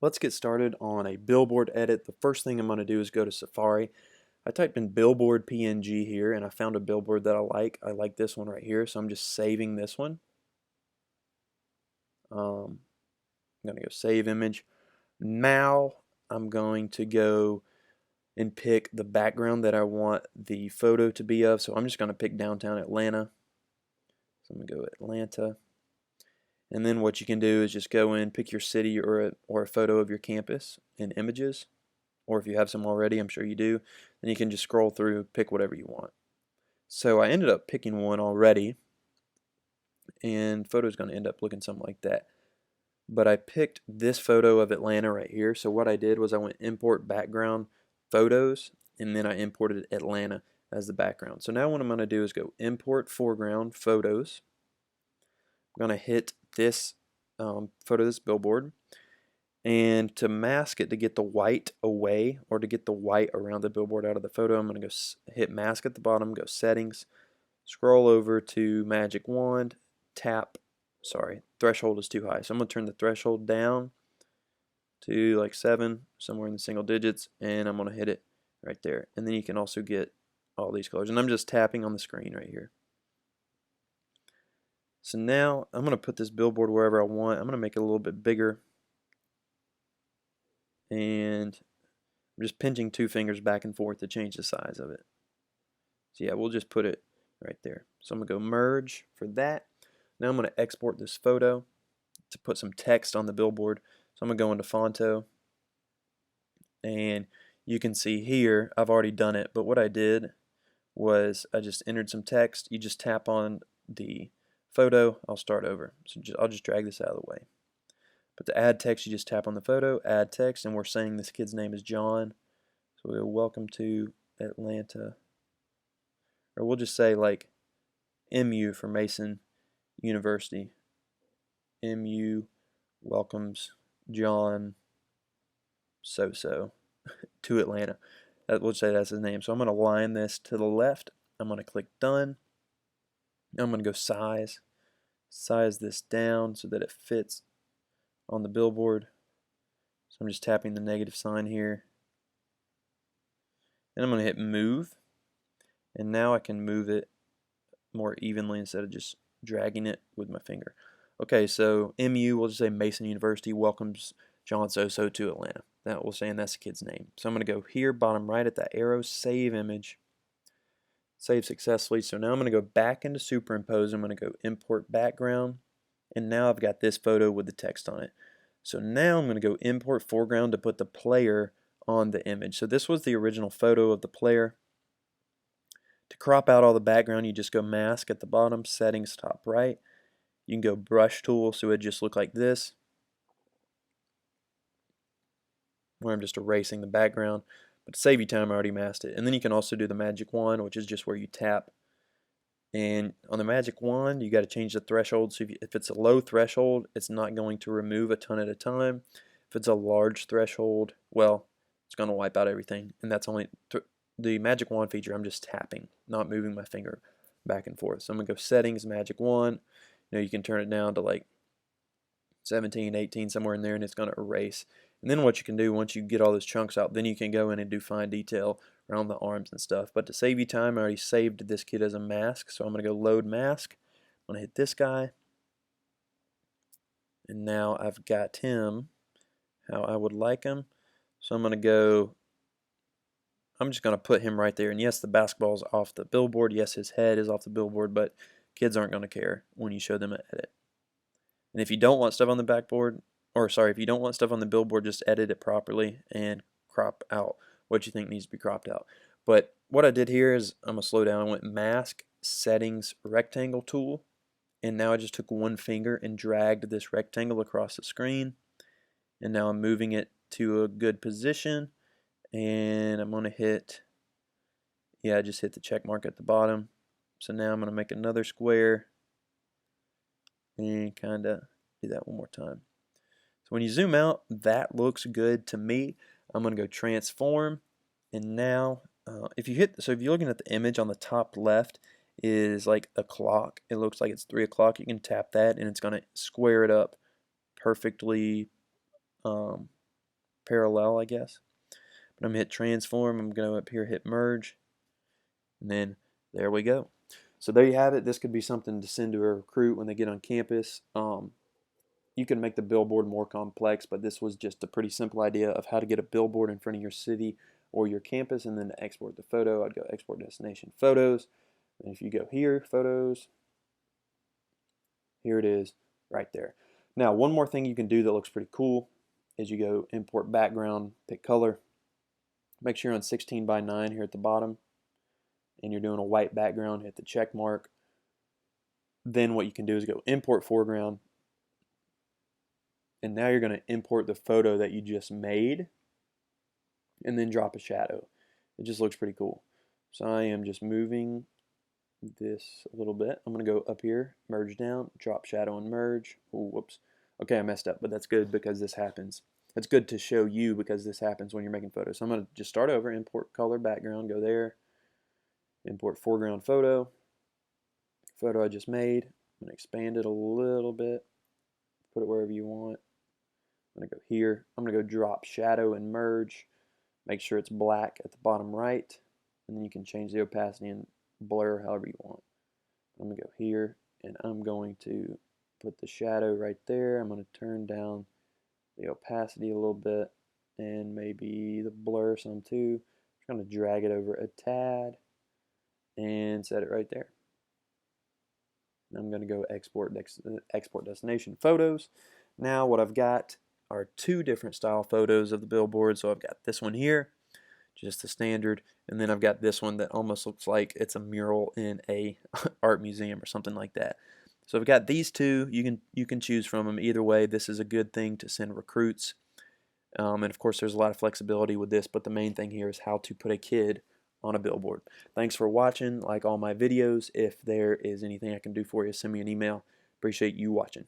Let's get started on a billboard edit. The first thing I'm going to do is go to Safari. I typed in billboard PNG here and I found a billboard that I like. I like this one right here, so I'm just saving this one. I'm going to go save image. Now I'm going to go and pick the background that I want the photo to be of. So I'm just going to pick downtown Atlanta. So I'm going to go Atlanta. And then what you can do is just go in, pick your city or a photo of your campus in images. Or if you have some already, I'm sure you do, then you can just scroll through, pick whatever you want. So I ended up picking one already, and photo's going to end up looking something like that. But I picked this photo of Atlanta right here. So what I did was I went import background photos, and then I imported Atlanta as the background. So now what I'm going to do is go import foreground photos. I'm going to hit this photo, this billboard. And to mask it, to get the white away or to get the white around the billboard out of the photo, I'm going to go hit mask at the bottom, go settings, scroll over to magic wand, tap, threshold is too high. So I'm going to turn the threshold down to like 7, somewhere in the single digits, and I'm going to hit it right there. And then you can also get all these colors. And I'm just tapping on the screen right here. So now I'm going to put this billboard wherever I want. I'm going to make it a little bit bigger. And I'm just pinching 2 fingers back and forth to change the size of it. So yeah, we'll just put it right there. So I'm going to go merge for that. Now I'm going to export this photo to put some text on the billboard. So I'm going to go into Fonto. And you can see here, I've already done it. But what I did was I just entered some text. You just tap on the photo. I'll start over. So I'll just drag this out of the way. But to add text, you just tap on the photo, add text, and we're saying this kid's name is John. So we'll welcome to Atlanta. Or we'll just say like MU for Mason University. MU welcomes John so-so to Atlanta. We'll say that's his name. So I'm going to line this to the left. I'm going to click done. I'm going to go size this down so that it fits on the billboard. So I'm just tapping the negative sign here. And I'm going to hit move. And now I can move it more evenly instead of just dragging it with my finger. Okay, so MU, we'll just say Mason University welcomes John So-So to Atlanta. That we're saying that's the kid's name. So I'm going to go here, bottom right at that arrow, save image. Save successfully. So now I'm going to go back into superimpose. I'm going to go import background. And now I've got this photo with the text on it. So now I'm going to go import foreground to put the player on the image. So this was the original photo of the player. To crop out all the background, you just go mask at the bottom, settings top right. You can go brush tool so it just look like this, where I'm just erasing the background. But to save you time, I already masked it. And then you can also do the magic wand, which is just where you tap. And on the magic wand, you got to change the threshold. So if it's a low threshold, it's not going to remove a ton at a time. If it's a large threshold, well, it's going to wipe out everything. And that's only the magic wand feature. I'm just tapping, not moving my finger back and forth. So I'm going to go settings, magic wand. You know, you can turn it down to like 17, 18, somewhere in there, and it's going to erase. And then what you can do once you get all those chunks out, then you can go in and do fine detail around the arms and stuff. But to save you time, I already saved this kid as a mask, so I'm going to go load mask. I'm going to hit this guy, and now I've got him how I would like him. So I'm going to go, I'm just going to put him right there. And yes, the basketball's off the billboard. Yes, his head is off the billboard, but kids aren't going to care when you show them an edit. And if you don't want stuff on the backboard, if you don't want stuff on the billboard, just edit it properly and crop out what you think needs to be cropped out. But what I did here is, I'm going to slow down. I went mask, settings, rectangle tool, and now I just took one finger and dragged this rectangle across the screen. And now I'm moving it to a good position, and I'm going to hit, I just hit the check mark at the bottom. So now I'm going to make another square and kind of do that one more time. So when you zoom out, that looks good to me. I'm going to go transform, and now if you're looking at the image on the top left is like a clock. It looks like it's 3 o'clock. You can tap that, and it's going to square it up perfectly parallel, I guess. But I'm going to hit transform. I'm going to go up here, hit merge, and then there we go. So there you have it. This could be something to send to a recruit when they get on campus. You can make the billboard more complex, but this was just a pretty simple idea of how to get a billboard in front of your city or your campus, and then to export the photo. I'd go export destination photos, and if you go here, photos, here it is right there. Now, one more thing you can do that looks pretty cool is you go import background, pick color, make sure you're on 16:9 here at the bottom, and you're doing a white background, hit the check mark. Then what you can do is go import foreground, and now you're going to import the photo that you just made and then drop a shadow. It just looks pretty cool. So I am just moving this a little bit. I'm going to go up here, merge down, drop shadow and merge. Oh, whoops. Okay, I messed up, but that's good because this happens. It's good to show you because this happens when you're making photos. So I'm going to just start over, import color background, go there, import foreground photo I just made. I'm going to expand it a little bit, put it wherever you want. I'm going to go here. I'm going to go drop shadow and merge. Make sure it's black at the bottom right, and then you can change the opacity and blur however you want. I'm going to go here, and I'm going to put the shadow right there. I'm going to turn down the opacity a little bit, and maybe the blur some too. I'm going to drag it over a tad and set it right there. I'm going to go export destination photos. Now what I've got are two different style photos of the billboard. So I've got this one here, just the standard, and then I've got this one that almost looks like it's a mural in a art museum or something like that. So I've got these two. You can choose from them. Either way, this is a good thing to send recruits. And of course, there's a lot of flexibility with this, but the main thing here is how to put a kid on a billboard. Thanks for watching. Like all my videos. If there is anything I can do for you, send me an email. Appreciate you watching.